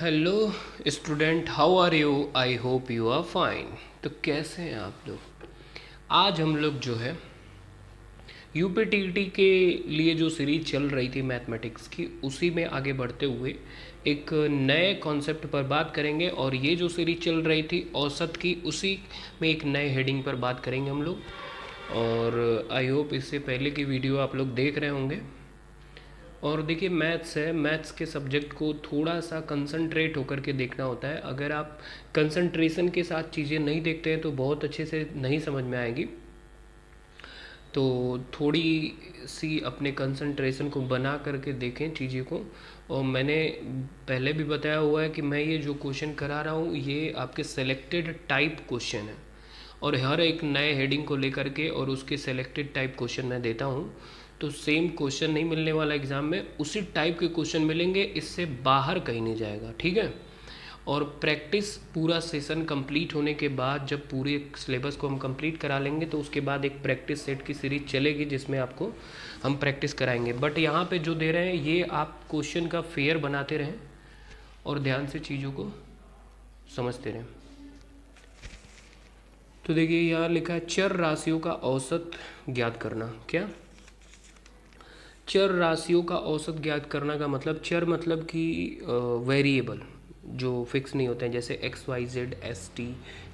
Hello student, how are you? I hope you are fine. तो कैसे हैं आप लोग? आज हम लोग जो है यूपीटीटी के लिए जो सीरीज चल रही थी मैथमेटिक्स की, उसी में आगे बढ़ते हुए एक नए कॉन्सेप्ट पर बात करेंगे। और ये जो सीरीज चल रही थी औसत की, उसी में एक नए हेडिंग पर बात करेंगे हम लोग। और आई होप इससे पहले की वीडियो आप लोग देख रहे होंगे। और देखिए, मैथ्स है, मैथ्स के सब्जेक्ट को थोड़ा सा कंसंट्रेट होकर के देखना होता है। अगर आप कंसंट्रेशन के साथ चीज़ें नहीं देखते हैं तो बहुत अच्छे से नहीं समझ में आएगी। तो थोड़ी सी अपने कंसंट्रेशन को बना करके देखें चीज़ें को। और मैंने पहले भी बताया हुआ है कि मैं ये जो क्वेश्चन करा रहा हूँ ये आपके सेलेक्टेड टाइप क्वेश्चन है। और हर एक नए हेडिंग को लेकर के और उसके सेलेक्टेड टाइप क्वेश्चन मैं देता हूँ। तो सेम क्वेश्चन नहीं मिलने वाला एग्ज़ाम में, उसी टाइप के क्वेश्चन मिलेंगे, इससे बाहर कहीं नहीं जाएगा, ठीक है। और प्रैक्टिस पूरा सेशन कंप्लीट होने के बाद, जब पूरे सिलेबस को हम कंप्लीट करा लेंगे, तो उसके बाद एक प्रैक्टिस सेट की सीरीज चलेगी जिसमें आपको हम प्रैक्टिस कराएंगे। बट यहाँ पे जो दे रहे हैं ये आप क्वेश्चन का फेयर बनाते रहें और ध्यान से चीज़ों को समझते रहें। तो देखिए, यहाँ लिखा है चर राशियों का औसत ज्ञात करना। क्या? चर राशियों का औसत ज्ञात करना का मतलब, चर मतलब कि वेरिएबल जो फिक्स नहीं होते हैं, जैसे x y z s t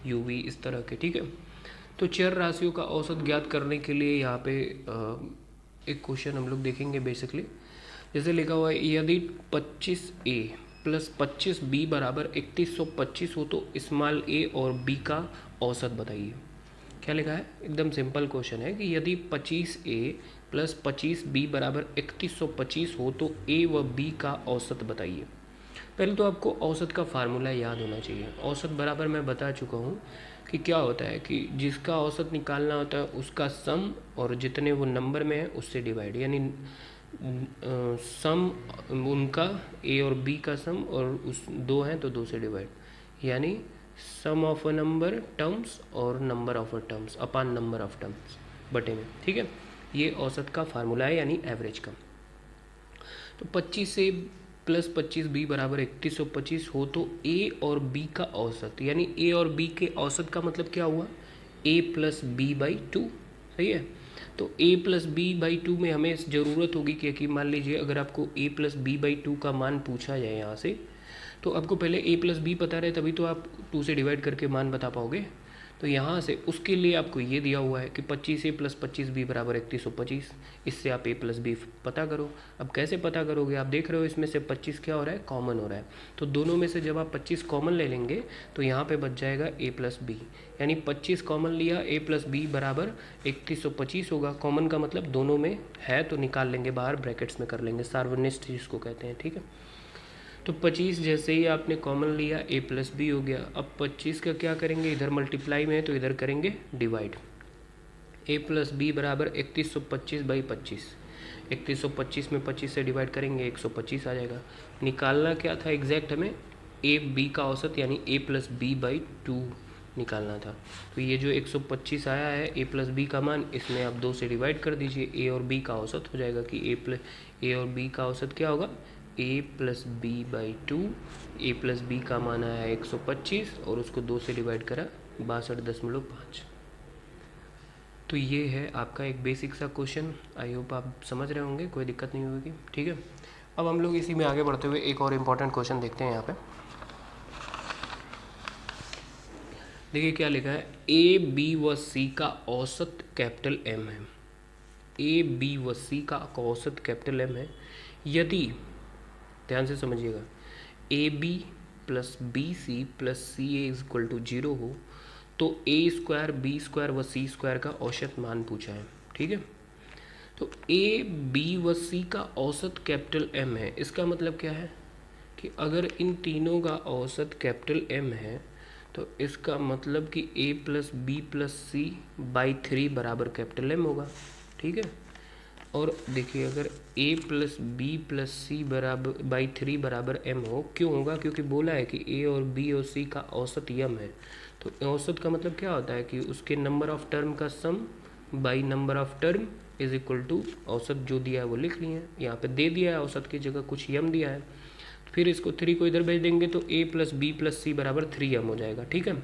u v, इस तरह के, ठीक है। तो चर राशियों का औसत ज्ञात करने के लिए यहाँ पे एक क्वेश्चन हम लोग देखेंगे बेसिकली। जैसे लिखा हुआ है, यदि 25a प्लस 25b बराबर 3125 हो तो स्मॉल a और b का औसत बताइए। क्या लिखा है? एकदम सिंपल क्वेश्चन है कि यदि 25a प्लस 25b बराबर 3125 हो तो a व b का औसत बताइए। पहले तो आपको औसत का फार्मूला याद होना चाहिए। औसत बराबर मैं बता चुका हूँ कि क्या होता है कि जिसका औसत निकालना होता है उसका सम, और जितने वो नंबर में है उससे डिवाइड, यानी सम उनका ए और बी का सम, और उस दो हैं तो दो से डिवाइड, यानी सम ऑफ अ नंबर टर्म्स और number of a terms upon number of terms बटे में, ठीक है। ये औसत का फार्मूला है, यानी एवरेज का। तो 25 से प्लस 25b बराबर 3125 हो तो a और b का औसत, यानी a और b के औसत का मतलब क्या हुआ? a plus b by two, सही है। तो a plus b by two में हमें ज़रूरत होगी कि मान लीजिए अगर आपको a plus b by two का मान पूछा जाए यहाँ से, तो आपको पहले a प्लस बी पता रहे, तभी तो आप 2 से डिवाइड करके मान बता पाओगे। तो यहाँ से उसके लिए आपको ये दिया हुआ है कि 25a प्लस 25b बराबर 3125। इससे आप a प्लस बी पता करो। अब कैसे पता करोगे? आप देख रहे हो इसमें से 25 क्या हो रहा है? कॉमन हो रहा है। तो दोनों में से जब आप 25 कॉमन ले लेंगे तो यहाँ पे बच जाएगा a प्लस बी, यानी 25 कॉमन लिया, a प्लस बी बराबर 3125 होगा। कॉमन का मतलब दोनों में है तो निकाल लेंगे बाहर, ब्रैकेट्स में कर लेंगे, सार्वनिष्ठ जिसको कहते हैं, ठीक है। तो 25 जैसे ही आपने कॉमन लिया, a प्लस बी हो गया। अब 25 का क्या करेंगे? इधर मल्टीप्लाई में है तो इधर करेंगे डिवाइड। a प्लस बी बराबर 3125 बाई 25। 3125 में 25 से डिवाइड करेंगे, 125 आ जाएगा। निकालना क्या था एग्जैक्ट? हमें a b का औसत, यानी a plus b by two निकालना था। तो ये जो 125 आया है a प्लस बी का मान, इसमें आप 2 से डिवाइड कर दीजिए, a और b का औसत हो जाएगा कि a और b का औसत क्या होगा? a plus b by two. A plus b का मान आया 125 और उसको 2 से डिवाइड करा, 62.5। तो ये है आपका एक बेसिक सा क्वेश्चन। आई होप आप समझ रहे होंगे, कोई दिक्कत नहीं होगी, ठीक है। अब हम लोग इसी में आगे बढ़ते हुए एक और इम्पॉर्टेंट क्वेश्चन देखते हैं। यहाँ पे देखिए क्या लिखा है, ए बी व सी का औसत कैपिटल एम है। ए बी व सी का औसत कैपिटल एम है। यदि, ध्यान से समझिएगा, a B plus B C plus C a is equal to 0 हो तो ए स्क्वायर बी स्क्वायर व सी स्क्वायर का औसत मान पूछा है, ठीक है। तो ए बी व सी का औसत कैपिटल एम है, इसका मतलब क्या है कि अगर इन तीनों का औसत कैपिटल एम है तो इसका मतलब कि A plus B plus C by 3 बराबर कैपिटल एम होगा, ठीक है। और देखिए, अगर a प्लस बी प्लस सी बराबर बाई 3 बराबर m हो, क्यों होगा? क्योंकि बोला है कि a और b और c का औसत m है। तो औसत का मतलब क्या होता है कि उसके नंबर ऑफ टर्म का sum by number of term is equal to औसत जो दिया है वो लिख लिए हैं। यहाँ पे दे दिया है औसत की जगह कुछ m दिया है। फिर इसको 3 को इधर भेज देंगे तो a प्लस बी प्लस सी बराबर 3m हो जाएगा। ठीक है,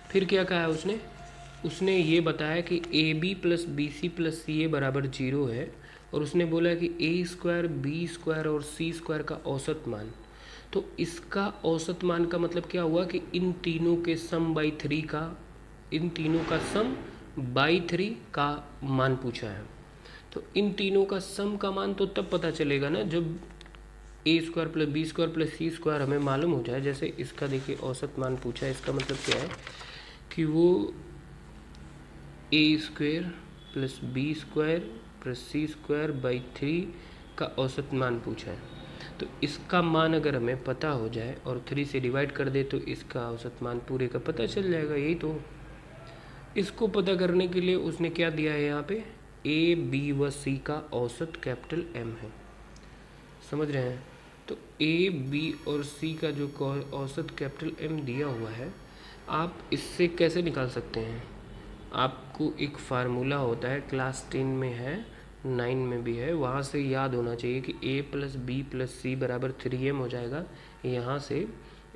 फिर क्या कहा है उसने ये बताया कि A B plus B C plus C A बराबर 0 है, और उसने बोला कि ए स्क्वायर बी स्क्वायर और सी स्क्वायर का औसत मान। तो इसका औसत मान का मतलब क्या हुआ कि इन तीनों के सम बाई 3 का, इन तीनों का सम बाई 3 का मान पूछा है। तो इन तीनों का सम का मान तो तब पता चलेगा ना जब A square plus B square plus C square हमें मालूम हो जाए। जैसे इसका देखिए औसत मान पूछा है, इसका मतलब क्या है कि वो A square plus B square plus C square by 3 का औसत मान पूछा है। तो इसका मान अगर हमें पता हो जाए और 3 से डिवाइड कर दे तो इसका औसत मान पूरे का पता चल जाएगा। यही तो, इसको पता करने के लिए उसने क्या दिया है यहाँ पे, ए बी व सी का औसत कैपिटल एम है। समझ रहे हैं? तो ए बी और सी का जो औसत कैपिटल एम दिया हुआ है, आप इससे कैसे निकाल सकते हैं? आपको एक फार्मूला होता है, क्लास 10 में है, 9 में भी है, वहाँ से याद होना चाहिए कि a प्लस बी प्लस सी बराबर 3m हो जाएगा। यहाँ से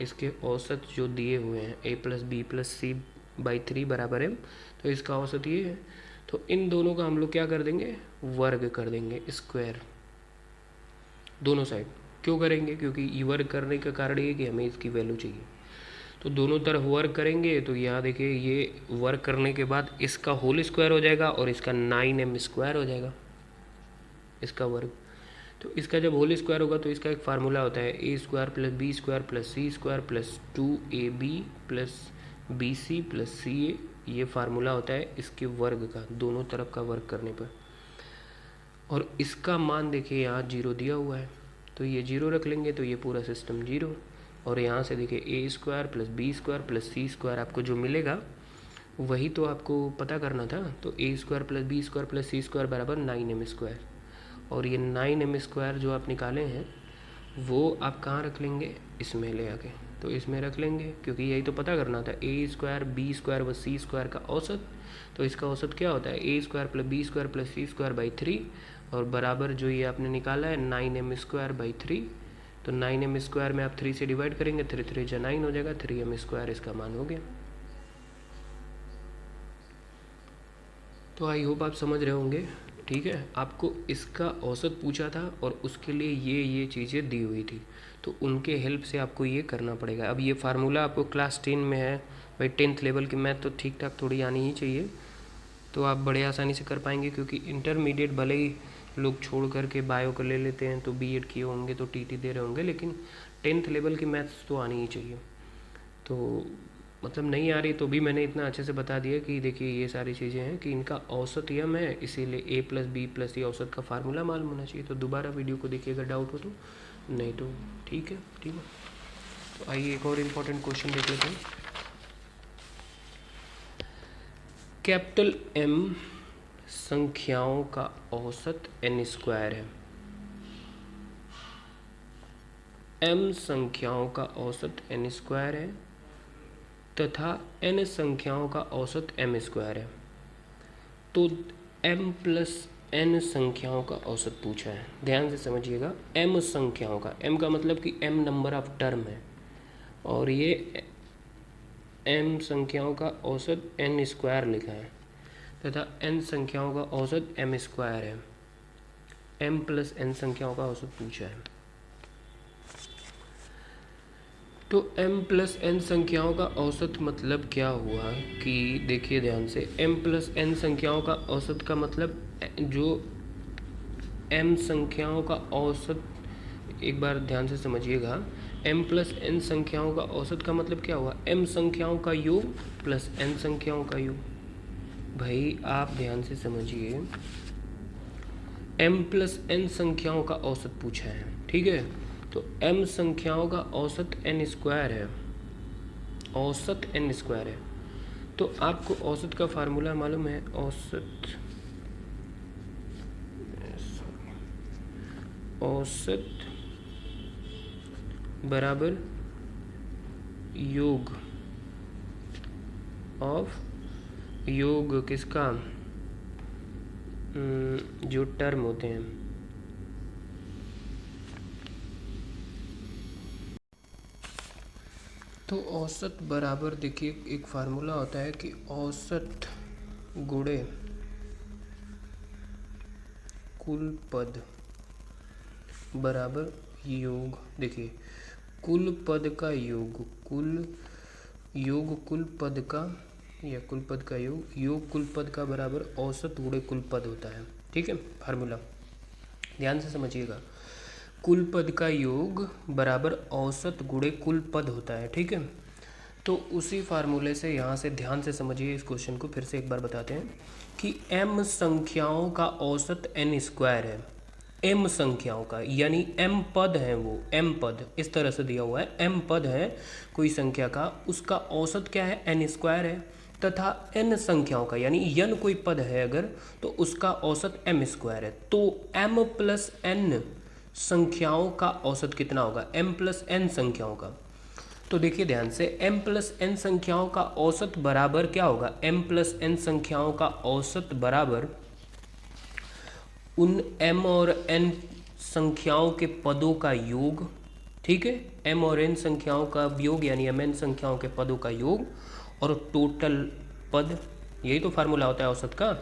इसके औसत जो दिए हुए हैं a plus B plus C by 3 बराबर m, तो इसका औसत ये है। तो इन दोनों का हम लोग क्या कर देंगे, वर्ग कर देंगे, स्क्वायर दोनों साइड। क्यों करेंगे? क्योंकि ये वर्ग करने का कारण ये कि हमें इसकी वैल्यू चाहिए। तो दोनों तरफ वर्क करेंगे तो यहाँ देखिए ये वर्क करने के बाद इसका होल स्क्वायर हो जाएगा और इसका 9m स्क्वायर हो जाएगा, इसका वर्ग। तो इसका जब होल स्क्वायर होगा तो इसका एक फार्मूला होता है, A square plus B square plus C square plus 2ab plus B C plus C A. ये फार्मूला होता है इसके वर्ग का, दोनों तरफ का वर्ग करने पर। और इसका मान देखिए यहाँ 0 दिया हुआ है, तो ये 0 रख लेंगे तो ये पूरा सिस्टम 0। और यहाँ से देखिए A square plus B square plus C square आपको जो मिलेगा वही तो आपको पता करना था। तो A square plus B square plus C square बराबर 9m स्क्वायर। और ये 9m स्क्वायर जो आप निकाले हैं वो आप कहाँ रख लेंगे, इसमें ले आके। तो इसमें रख लेंगे क्योंकि यही तो पता करना था, ए स्क्वायर बी स्क्वायर व सी स्क्वायर का औसत। तो इसका औसत क्या होता है, A square plus B square plus C square by 3, और बराबर जो ये आपने निकाला है 9m स्क्वायर बाई 3। तो 9m स्क्वायर में आप 3 से डिवाइड करेंगे, 3 3 जा 9 हो जाएगा, 3m स्क्वायर इसका मान हो गया। तो आई होप आप समझ रहे होंगे। ठीक है, आपको इसका औसत पूछा था और उसके लिए ये चीज़ें दी हुई थी, तो उनके हेल्प से आपको ये करना पड़ेगा। अब ये फार्मूला आपको क्लास 10 में है भाई, 10th लेवल की मैथ तो ठीक ठाक थोड़ी आनी ही चाहिए, तो आप बड़े आसानी से कर पाएंगे। क्योंकि इंटरमीडिएट भले ही लोग छोड़ करके बायो कर ले लेते हैं, तो बीएड किए होंगे तो टीटी दे रहे होंगे, लेकिन 10th लेवल की मैथ्स तो आनी ही चाहिए। तो मतलब नहीं आ रही तो भी मैंने इतना अच्छे से बता दिया कि देखिए ये सारी चीज़ें हैं कि इनका औसत यम है, इसीलिए ए प्लस बी प्लस सी औसत का फार्मूला मालूम होना चाहिए। तो दोबारा वीडियो को देखिए अगर डाउट हो तो, नहीं तो ठीक है। तो आइए एक और इम्पोर्टेंट क्वेश्चन देख लेते हैं। कैपिटल एम संख्याओं का औसत n स्क्वायर है। m संख्याओं का औसत n स्क्वायर है तथा n संख्याओं का औसत m स्क्वायर है। तो m प्लस n संख्याओं का औसत पूछा है। ध्यान से समझिएगा, m संख्याओं का, m का मतलब कि m नंबर ऑफ टर्म है, और ये m संख्याओं का औसत n स्क्वायर लिखा है तथा n संख्याओं का औसत m स्क्वायर है। m प्लस n संख्याओं का औसत पूछा है। तो m प्लस n संख्याओं का औसत मतलब क्या हुआ कि देखिए ध्यान से, m प्लस n संख्याओं का औसत का मतलब जो m संख्याओं का औसत, एक बार ध्यान से समझिएगा, m प्लस n संख्याओं का औसत का मतलब क्या हुआ, m संख्याओं का योग प्लस n संख्याओं का योग। भाई आप ध्यान से समझिए, m प्लस n संख्याओं का औसत पूछा है, ठीक है। तो m संख्याओं का औसत n स्क्वायर है, औसत n स्क्वायर है। तो आपको औसत का फार्मूला मालूम है, औसत बराबर योग ऑफ, योग किसका, जो टर्म होते हैं, तो औसत बराबर देखिए एक फार्मूला होता है कि औसत गुणे कुल पद बराबर योग। देखिए कुल पद का योग, कुल पद का या कुल पद का योग कुल पद का बराबर औसत गुणे कुल पद होता है। ठीक है, फार्मूला ध्यान से समझिएगा। कुल पद का योग बराबर औसत गुणे कुल पद होता है। ठीक है, तो उसी फार्मूले से यहाँ से ध्यान से समझिए इस क्वेश्चन को। फिर से एक बार बताते हैं कि m संख्याओं का औसत n स्क्वायर है। m संख्याओं का यानी m पद हैं, वो m पद इस तरह से दिया हुआ है, m पद है कोई संख्या का, उसका औसत क्या है, n स्क्वायर है। तथा n संख्याओं का यानी n कोई पद है अगर, तो उसका औसत m स्क्वायर है। तो m प्लस n संख्याओं का औसत कितना होगा, m प्लस n संख्याओं का। तो देखिए ध्यान से, m प्लस n संख्याओं का औसत बराबर क्या होगा, m प्लस n संख्याओं का औसत बराबर उन m और n संख्याओं के पदों का योग। ठीक है, m और n संख्याओं का योग यानी mn संख्याओं के पदों का योग और टोटल पद, यही तो फार्मूला होता है औसत का।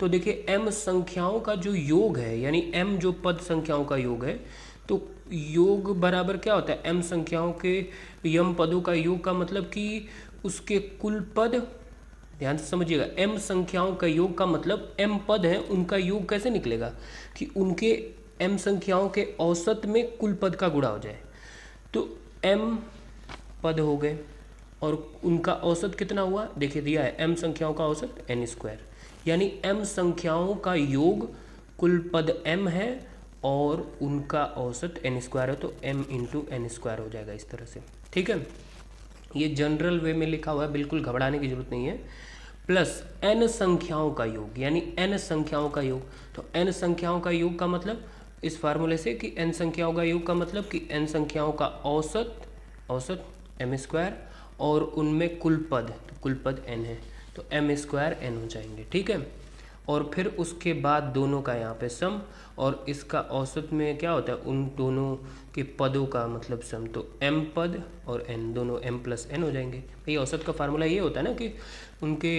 तो देखिए m संख्याओं का जो योग है यानी m जो पद संख्याओं का योग है, तो योग बराबर क्या होता है, m संख्याओं के यम पदों का योग का मतलब कि उसके कुल पद। ध्यान से समझिएगा, m संख्याओं का योग का मतलब m पद है उनका योग कैसे निकलेगा कि उनके m संख्याओं के औसत में कुल पद का गुणा हो जाए। तो m पद हो गए और उनका औसत कितना हुआ, देखिए दिया है m संख्याओं का औसत n स्क्वायर, यानी m संख्याओं का योग कुल पद m है और उनका औसत n स्क्वायर है, तो m इंटू एन स्क्वायर हो जाएगा इस तरह से। ठीक है, ये जनरल वे में लिखा हुआ है, बिल्कुल घबराने की जरूरत नहीं है। प्लस n संख्याओं का योग यानी n संख्याओं का योग, तो n संख्याओं का योग का मतलब इस फार्मूले से कि n संख्याओं का योग का मतलब कि n संख्याओं का औसत m स्क्वायर और उनमें कुल पद, तो कुल पद n है, तो m स्क्वायर n हो जाएंगे। ठीक है, और फिर उसके बाद दोनों का यहाँ पे सम, और इसका औसत में क्या होता है, उन दोनों के पदों का मतलब सम, तो m पद और n दोनों m प्लस n हो जाएंगे। भाई औसत का फार्मूला ये होता है ना कि उनके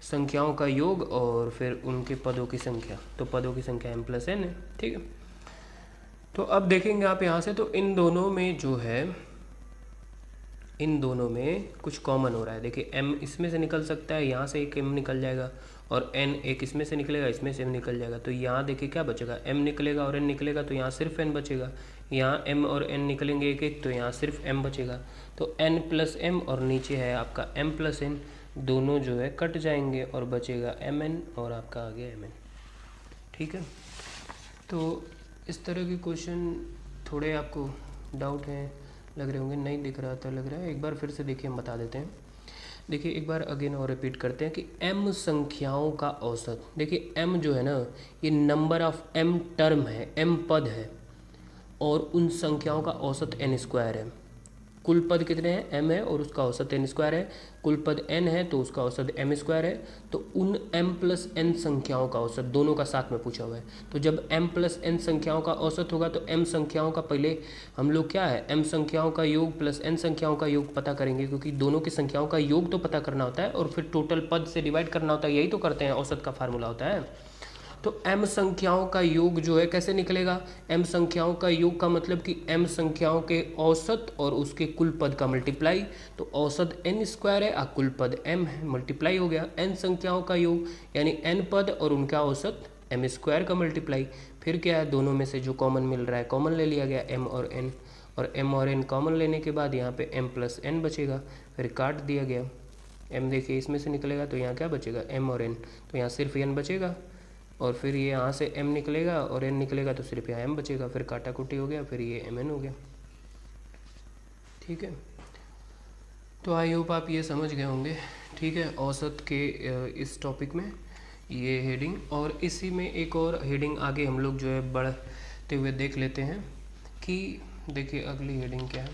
संख्याओं का योग और फिर उनके पदों की संख्या, तो पदों की संख्या m प्लस n है। ठीक है, तो अब देखेंगे आप यहाँ से, तो इन दोनों में जो है, इन दोनों में कुछ कॉमन हो रहा है। देखिए m इसमें से निकल सकता है, यहाँ से एक m निकल जाएगा, और n एक इसमें से निकलेगा, इसमें से m निकल जाएगा, तो यहाँ देखिए क्या बचेगा, m निकलेगा और n निकलेगा, तो यहाँ सिर्फ n बचेगा। यहाँ m और n निकलेंगे एक एक, तो यहाँ सिर्फ m बचेगा। तो n प्लस m और नीचे है आपका m प्लस n, दोनों जो है कट जाएंगे और बचेगा mn और आपका आ गया mn। ठीक है, तो इस तरह के क्वेश्चन थोड़े आपको डाउट हैं लग रहे होंगे, नहीं दिख रहा था लग रहा है, एक बार फिर से देखिए हम बता देते हैं। देखिए एक बार अगेन और रिपीट करते हैं कि m संख्याओं का औसत, देखिए m जो है ना, ये नंबर ऑफ m टर्म है, m पद है, और उन संख्याओं का औसत n स्क्वायर है। कुल पद कितने हैं, m है और उसका औसत n स्क्वायर है, कुल पद n है तो उसका औसत m स्क्वायर है, तो उन m प्लस n संख्याओं का औसत, दोनों का साथ में पूछा हुआ है। तो जब m प्लस n संख्याओं का औसत होगा तो m संख्याओं का पहले हम लोग क्या है, m संख्याओं का योग प्लस n संख्याओं का योग पता करेंगे, क्योंकि दोनों की संख्याओं का योग तो पता करना होता है और फिर टोटल पद से डिवाइड करना होता है, यही तो करते हैं, औसत का फार्मूला होता है। तो m संख्याओं का योग जो है कैसे निकलेगा, m संख्याओं का योग का मतलब कि m संख्याओं के औसत और उसके कुल पद का मल्टीप्लाई, तो औसत n स्क्वायर है और कुल पद m है, मल्टीप्लाई हो गया। n संख्याओं का योग यानी n पद और उनका औसत m स्क्वायर का मल्टीप्लाई, फिर क्या है, दोनों में से जो कॉमन मिल रहा है कॉमन ले लिया गया, m और n, और m और n कॉमन लेने के बाद यहाँ पे m प्लस n बचेगा, फिर काट दिया गया। m देखिए इसमें से निकलेगा तो यहाँ क्या बचेगा, m और n, तो यहाँ सिर्फ n बचेगा, और फिर ये यहाँ से m निकलेगा और n निकलेगा तो सिर्फ यहाँ m बचेगा, फिर काटा कुटी हो गया, फिर ये mn हो गया। ठीक है, तो आई होप आप ये समझ गए होंगे। ठीक है, औसत के इस टॉपिक में ये हेडिंग, और इसी में एक और हेडिंग आगे हम लोग जो है बढ़ते हुए देख लेते हैं कि देखिए अगली हेडिंग क्या है,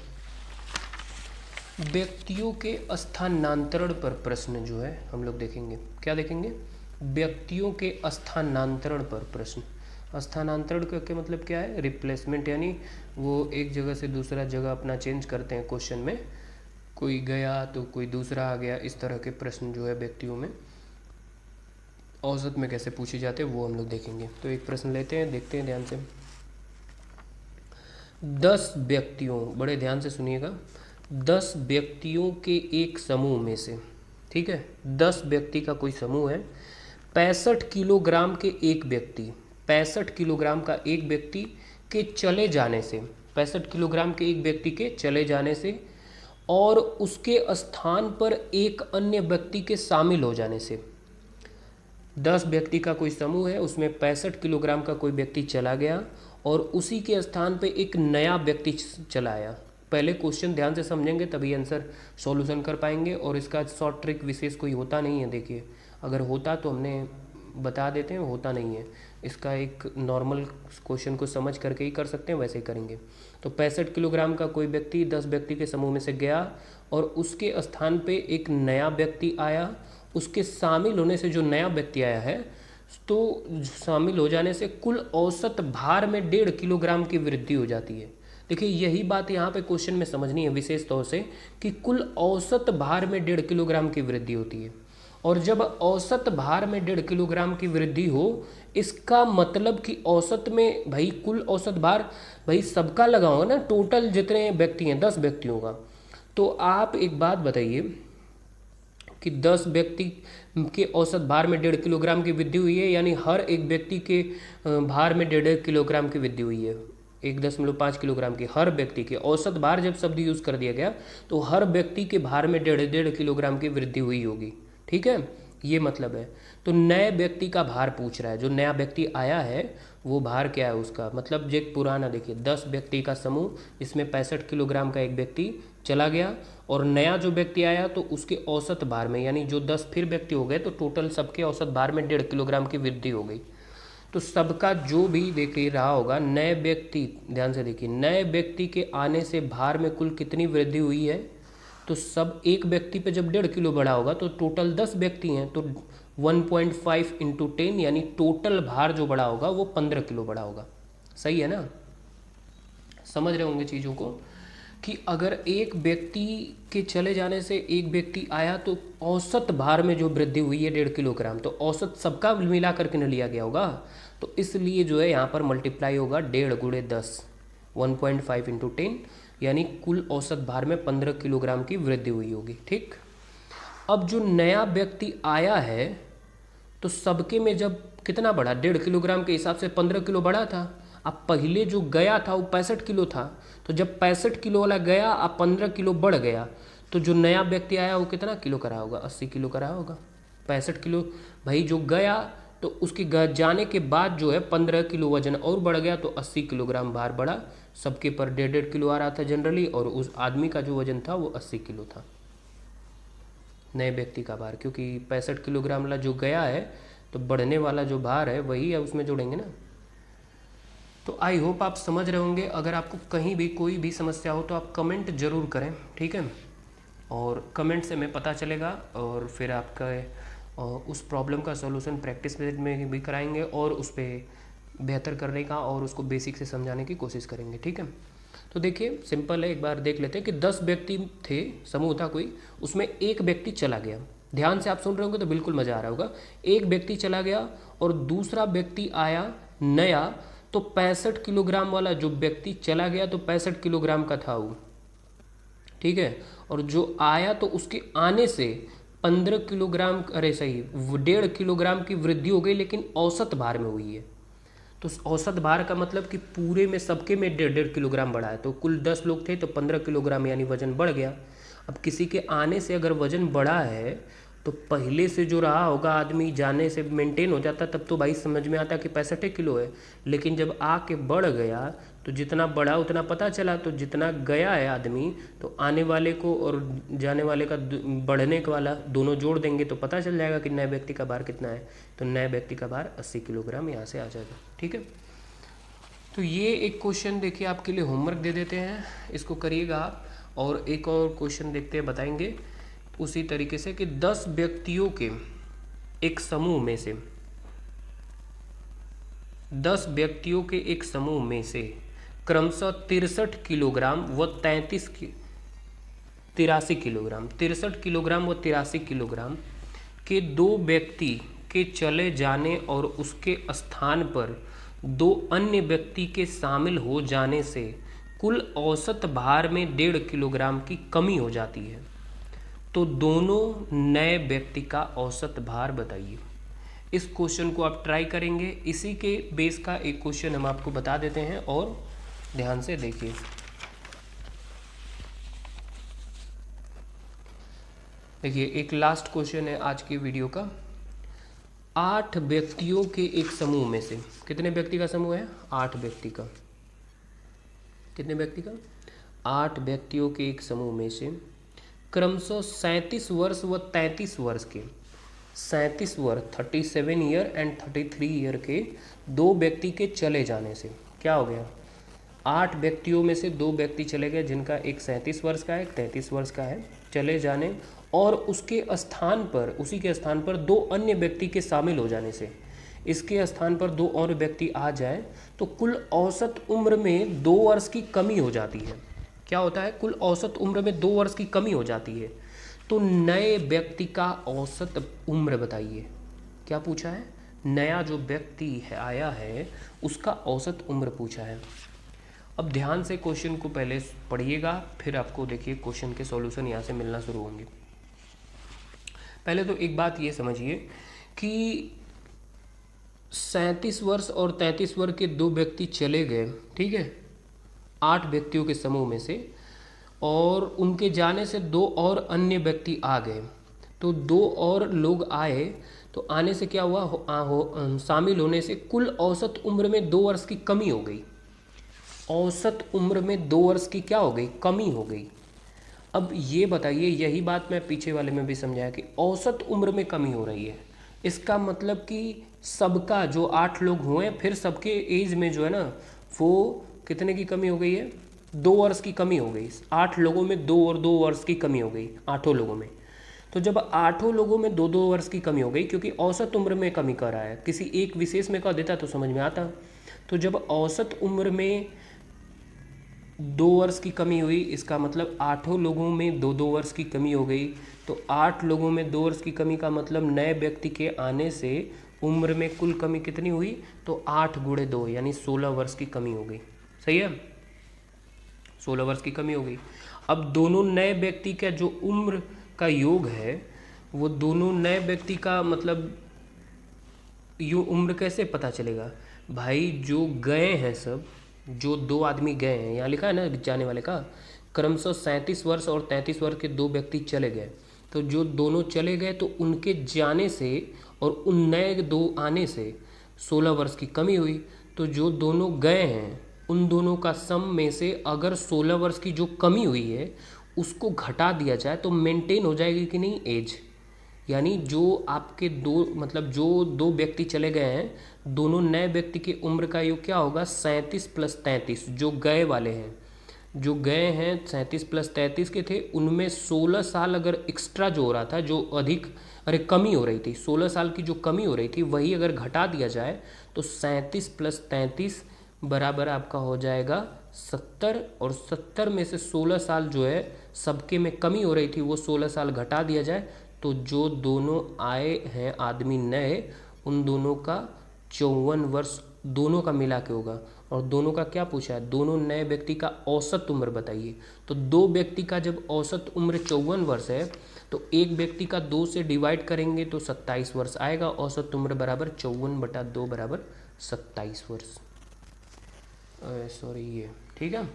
व्यक्तियों के स्थानांतरण पर प्रश्न जो है हम लोग देखेंगे। क्या देखेंगे, व्यक्तियों के स्थानांतरण पर प्रश्न। स्थानांतरण का मतलब क्या है, रिप्लेसमेंट, यानी वो एक जगह से दूसरा जगह अपना चेंज करते हैं क्वेश्चन में, कोई गया तो कोई दूसरा आ गया, इस तरह के प्रश्न जो है व्यक्तियों में औसत में कैसे पूछे जाते हैं वो हम लोग देखेंगे। तो एक प्रश्न लेते हैं, देखते हैं ध्यान से। 10 व्यक्तियों, बड़े ध्यान से सुनिएगा, 10 व्यक्तियों के एक समूह में से, ठीक है, 10 व्यक्ति का कोई समूह है, 65 किलोग्राम के एक व्यक्ति, 65 किलोग्राम का एक व्यक्ति के चले जाने से, 65 किलोग्राम के एक व्यक्ति के चले जाने से और उसके स्थान पर एक अन्य व्यक्ति के शामिल हो जाने से। 10 व्यक्ति का कोई समूह है, उसमें 65 किलोग्राम का कोई व्यक्ति चला गया और उसी के स्थान पे एक नया व्यक्ति चला आया। पहले क्वेश्चन ध्यान से समझेंगे तभी आंसर सॉल्यूशन कर पाएंगे, और इसका शॉर्ट ट्रिक विशेष कोई होता नहीं है। देखिए, अगर होता तो हमने बता देते हैं, होता नहीं है। इसका एक नॉर्मल क्वेश्चन को समझ करके ही कर सकते हैं, वैसे ही करेंगे। तो 65 किलोग्राम का कोई व्यक्ति 10 व्यक्ति के समूह में से गया और उसके स्थान पे एक नया व्यक्ति आया। उसके शामिल होने से जो नया व्यक्ति आया है, तो शामिल हो जाने से कुल औसत भार में 1.5 किलोग्राम की वृद्धि हो जाती है। देखिए, यही बात यहाँ पे क्वेश्चन में समझनी है विशेष तौर से, कि कुल औसत भार में 1.5 किलोग्राम की वृद्धि होती है। और जब औसत भार में 1.5 किलोग्राम की वृद्धि हो, इसका मतलब कि औसत में भाई कुल औसत भार भाई सबका लगा होगा ना, टोटल जितने व्यक्ति हैं 10 व्यक्तियों का। तो आप एक बात बताइए कि 10 व्यक्ति के औसत भार में 1.5 किलोग्राम की वृद्धि हुई है, यानी हर एक व्यक्ति के भार में 1.5 किलोग्राम की वृद्धि हुई है। 1.5 किलोग्राम की हर व्यक्ति के औसत भार जब शब्द यूज़ कर दिया गया तो हर व्यक्ति के भार में 1.5 किलोग्राम की वृद्धि हुई होगी, ठीक है, ये मतलब है। तो नए व्यक्ति का भार पूछ रहा है, जो नया व्यक्ति आया है वो भार क्या है उसका, मतलब जो पुराना, देखिए 10 व्यक्ति का समूह, इसमें 65 किलोग्राम का एक व्यक्ति चला गया और नया जो व्यक्ति आया तो उसके औसत भार में, यानी जो 10 फिर व्यक्ति हो गए तो टोटल सबके औसत भार में 1.5 किलोग्राम की वृद्धि हो गई। तो सबका जो भी देखिए रहा होगा, नए व्यक्ति, ध्यान से देखिए, नए व्यक्ति के आने से भार में कुल कितनी वृद्धि हुई है, तो सब एक व्यक्ति पे जब 1.5 किलो बढ़ा होगा तो टोटल 10 व्यक्ति हैं, तो 1.5 इंटू 10, यानी टोटल भार जो बढ़ा होगा वो 15 किलो बढ़ा होगा। सही है ना, समझ रहे होंगे चीज़ों को, कि अगर एक व्यक्ति के चले जाने से एक व्यक्ति आया तो औसत भार में जो वृद्धि हुई है 1.5 किलोग्राम, तो औसत सबका मिला करके न लिया गया होगा, तो इसलिए जो है यहाँ पर मल्टीप्लाई होगा 1.5 गुणे 10, 1.5 इंटू 10, यानी कुल औसत भार में 15 किलोग्राम की वृद्धि हुई होगी, ठीक। अब जो नया व्यक्ति आया है तो सबके में जब कितना बढ़ा, 1.5 किलोग्राम के हिसाब से 15 किलो बढ़ा था। अब पहले जो गया था वो 65 किलो था, तो जब 65 किलो वाला गया अब 15 किलो बढ़ गया, तो जो नया व्यक्ति आया वो कितना किलो करा होगा, 80 किलो करा होगा। 65 किलो भाई जो गया, तो उसके जाने के बाद जो है 15 किलो वजन और बढ़ गया, तो 80 किलोग्राम भार बढ़ा। सबके पर 1.5 किलो आ रहा था जनरली, और उस आदमी का जो वजन था वो 80 किलो था, नए व्यक्ति का भार, क्योंकि 65 किलोग्राम वाला जो गया है तो बढ़ने वाला जो भार है वही है, उसमें जोड़ेंगे ना। तो आई होप आप समझ रहे होंगे। अगर आपको कहीं भी कोई भी समस्या हो तो आप कमेंट ज़रूर करें, ठीक है, और कमेंट से हमें पता चलेगा, और फिर आपका उस प्रॉब्लम का सॉल्यूशन प्रैक्टिस में भी कराएंगे और उस पर बेहतर करने का और उसको बेसिक से समझाने की कोशिश करेंगे, ठीक है। तो देखिए सिंपल है, एक बार देख लेते हैं कि 10 व्यक्ति थे, समूह था कोई, उसमें एक व्यक्ति चला गया। ध्यान से आप सुन रहे होंगे तो बिल्कुल मज़ा आ रहा होगा। एक व्यक्ति चला गया और दूसरा व्यक्ति आया नया, तो 65 किलोग्राम वाला जो व्यक्ति चला गया तो 65 किलोग्राम का था वो, ठीक है, और जो आया तो उसके आने से 15 किलोग्राम, अरे सही, 1.5 किलोग्राम की वृद्धि हो गई, लेकिन औसत भार में हुई है। तो औसत भार का मतलब कि पूरे में सबके में 1.5 किलोग्राम बढ़ा है, तो कुल 10 लोग थे तो 15 किलोग्राम यानी वजन बढ़ गया। अब किसी के आने से अगर वजन बढ़ा है तो पहले से जो रहा होगा आदमी जाने से मेंटेन हो जाता, तब तो भाई समझ में आता कि 65 किलो है, लेकिन जब आके बढ़ गया तो जितना बढ़ा उतना पता चला, तो जितना गया है आदमी तो आने वाले को और जाने वाले का बढ़ने का वाला दोनों जोड़ देंगे तो पता चल जाएगा कि नए व्यक्ति का भार कितना है। तो नए व्यक्ति का भार 80 किलोग्राम यहाँ से आ जाएगा, ठीक है। तो ये एक क्वेश्चन देखिए आपके लिए होमवर्क दे देते हैं, इसको करिएगा आप। और एक और क्वेश्चन देखते हैं, बताएंगे उसी तरीके से कि 10 व्यक्तियों के एक समूह में से, 10 व्यक्तियों के एक समूह में से क्रमशः 63 किलोग्राम व 83 किलोग्राम, 63 किलोग्राम व 83 किलोग्राम के दो व्यक्ति के चले जाने और उसके स्थान पर दो अन्य व्यक्ति के शामिल हो जाने से कुल औसत भार में 1.5 किलोग्राम की कमी हो जाती है। तो दोनों नए व्यक्ति का औसत भार बताइए। इस क्वेश्चन को आप ट्राई करेंगे। इसी के बेस का एक क्वेश्चन हम आपको बता देते हैं और ध्यान से देखिए। देखिए एक लास्ट क्वेश्चन है आज की वीडियो का। 8 व्यक्तियों के एक समूह में से, कितने व्यक्ति का समूह है? 8 व्यक्ति का। कितने व्यक्ति का? 8 व्यक्तियों के एक समूह में से क्रमशः 37 वर्ष व 33 वर्ष के, 37 वर्ष 37 ईयर एंड 33 ईयर के दो व्यक्ति के चले जाने से क्या हो गया? 8 व्यक्तियों में से 2 व्यक्ति चले गए, जिनका एक 37 वर्ष का है, एक 33 वर्ष का है, चले जाने और उसके स्थान पर, उसी के स्थान पर 2 अन्य व्यक्ति के शामिल हो जाने से, इसके स्थान पर 2 और व्यक्ति आ जाए तो कुल औसत उम्र में 2 वर्ष की कमी हो जाती है। क्या होता है? कुल औसत उम्र में 2 वर्ष की कमी हो जाती है। तो नए व्यक्ति का औसत उम्र बताइए। क्या पूछा है? नया जो व्यक्ति है आया है उसका औसत उम्र पूछा है। अब ध्यान से क्वेश्चन को पहले पढ़िएगा, फिर आपको देखिए क्वेश्चन के सॉल्यूशन यहाँ से मिलना शुरू होंगे। पहले तो एक बात ये समझिए कि 37 वर्ष और 33 वर्ष के 2 व्यक्ति चले गए, ठीक है, 8 व्यक्तियों के समूह में से, और उनके जाने से 2 और अन्य व्यक्ति आ गए। तो 2 और लोग आए, तो आने से क्या हुआ? शामिल होने से कुल औसत उम्र में 2 वर्ष की कमी हो गई। औसत उम्र में 2 वर्ष की क्या हो गई? कमी हो गई। अब ये बताइए, यही बात मैं पीछे वाले में भी समझाया कि औसत उम्र में कमी हो रही है, इसका मतलब कि सबका जो 8 लोग हुए फिर सबके एज में जो है ना वो कितने की कमी हो गई है? 2 वर्ष की कमी हो गई। 8 लोगों में 2 और 2 वर्ष की कमी हो गई, 8 लोगों में। तो जब 8 लोगों में 2-2 वर्ष की कमी हो गई, क्योंकि औसत उम्र में कमी कर रहा है, किसी एक विशेष में कर देता तो समझ में आता। तो जब औसत उम्र में 2 वर्ष की कमी हुई, इसका मतलब 8 लोगों में 2-2 वर्ष की कमी हो गई। तो 8 लोगों में 2 वर्ष की कमी का मतलब नए व्यक्ति के आने से उम्र में कुल कमी कितनी हुई? तो 8 गुणे 2 यानी 16 वर्ष की कमी हो गई। सही है, 16 वर्ष की कमी हो गई। अब दोनों नए व्यक्ति का जो उम्र का योग है, वो दोनों नए व्यक्ति का मतलब ये उम्र कैसे पता चलेगा भाई? जो गए हैं सब, जो 2 आदमी गए हैं, यहाँ लिखा है ना जाने वाले का, क्रमशः 37 वर्ष और 33 वर्ष के 2 व्यक्ति चले गए। तो जो दोनों चले गए तो उनके जाने से और उन नए 2 आने से 16 वर्ष की कमी हुई। तो जो दोनों गए हैं उन दोनों का सम में से अगर 16 वर्ष की जो कमी हुई है उसको घटा दिया जाए तो मेंटेन हो जाएगी कि नहीं एज। यानी जो आपके जो 2 व्यक्ति चले गए हैं, दोनों नए व्यक्ति की उम्र का योग क्या होगा? 37 + 33। जो गए वाले हैं, जो गए हैं 37 + 33 के थे, उनमें 16 साल अगर एक्स्ट्रा जो हो रहा था, जो अधिक कमी हो रही थी, 16 साल की जो कमी हो रही थी वही अगर घटा दिया जाए तो 37 + 33 बराबर आपका हो जाएगा 70। और 70 में से 16 साल जो है सबके में कमी हो रही थी, वो 16 साल घटा दिया जाए तो जो दोनों आए हैं आदमी नए, उन दोनों का 54 वर्ष दोनों का मिला के होगा। और दोनों का क्या पूछा है? दोनों नए व्यक्ति का औसत उम्र बताइए। तो 2 व्यक्ति का जब औसत उम्र 54 वर्ष है तो एक व्यक्ति का 2 से डिवाइड करेंगे तो 27 वर्ष आएगा। औसत उम्र बराबर 54/2 बराबर 27 वर्ष। सॉरी ये ठीक है।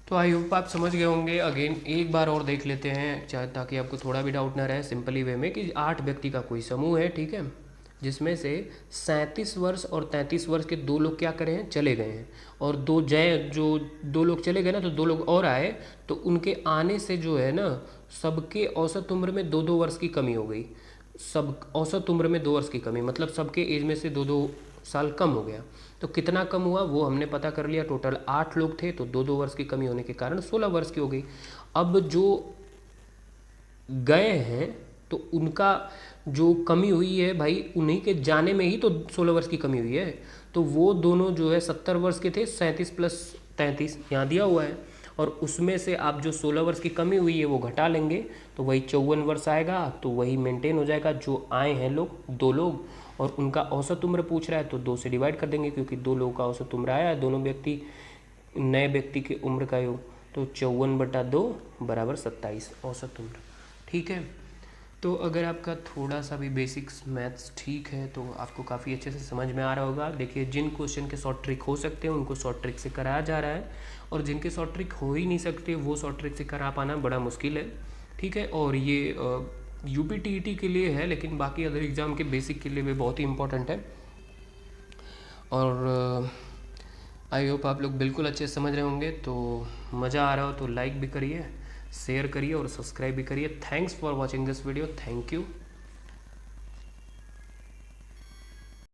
तो आई होप आप समझ गए होंगे। अगेन एक बार और देख लेते हैं, चाहे ताकि आपको थोड़ा भी डाउट ना रहे, सिंपली वे में कि 8 व्यक्ति का कोई समूह है, ठीक है, जिसमें से 37 वर्ष और 33 वर्ष के 2 लोग क्या करे हैं? चले गए हैं। और जो 2 लोग चले गए ना, तो 2 लोग और आए, तो उनके आने से जो है ना सबके औसत उम्र में 2-2 वर्ष की कमी हो गई। सब औसत उम्र में 2 वर्ष की कमी मतलब सबके एज में से 2-2 साल कम हो गया। तो कितना कम हुआ वो हमने पता कर लिया। टोटल 8 लोग थे तो 2-2 वर्ष की कमी होने के कारण 16 वर्ष की हो गई। अब जो गए हैं तो उनका जो कमी हुई है भाई, उन्हीं के जाने में ही तो 16 वर्ष की कमी हुई है। तो वो दोनों जो है 70 वर्ष के थे, 37 + 33 यहाँ दिया हुआ है। और उसमें से आप जो 16 वर्ष की कमी हुई है वो घटा लेंगे तो वही 54 वर्ष आएगा, तो वही मेंटेन हो जाएगा। जो आए हैं लोग 2 लोग और उनका औसत उम्र पूछ रहा है तो 2 से डिवाइड कर देंगे, क्योंकि 2 लोगों का औसत उम्र आया है, दोनों व्यक्ति नए व्यक्ति की उम्र का योग, तो 54/2 बराबर 27 औसत उम्र। ठीक है, तो अगर आपका थोड़ा सा भी बेसिक्स मैथ्स ठीक है तो आपको काफ़ी अच्छे से समझ में आ रहा होगा। देखिए, जिन क्वेश्चन के शॉर्ट ट्रिक हो सकते हैं उनको शॉर्ट ट्रिक से कराया जा रहा है, और जिनके शॉर्ट ट्रिक हो ही नहीं सकते वो शॉर्ट ट्रिक से करा पाना बड़ा मुश्किल है। ठीक है, और ये UPTET के लिए है, लेकिन बाकी अदर एग्ज़ाम के बेसिक के लिए भी बहुत ही इंपॉर्टेंट है। और आई होप आप लोग बिल्कुल अच्छे से समझ रहे होंगे। तो मज़ा आ रहा हो तो लाइक भी करिए, शेयर करिए और सब्सक्राइब भी करिए। Thanks for watching this video. Thank you.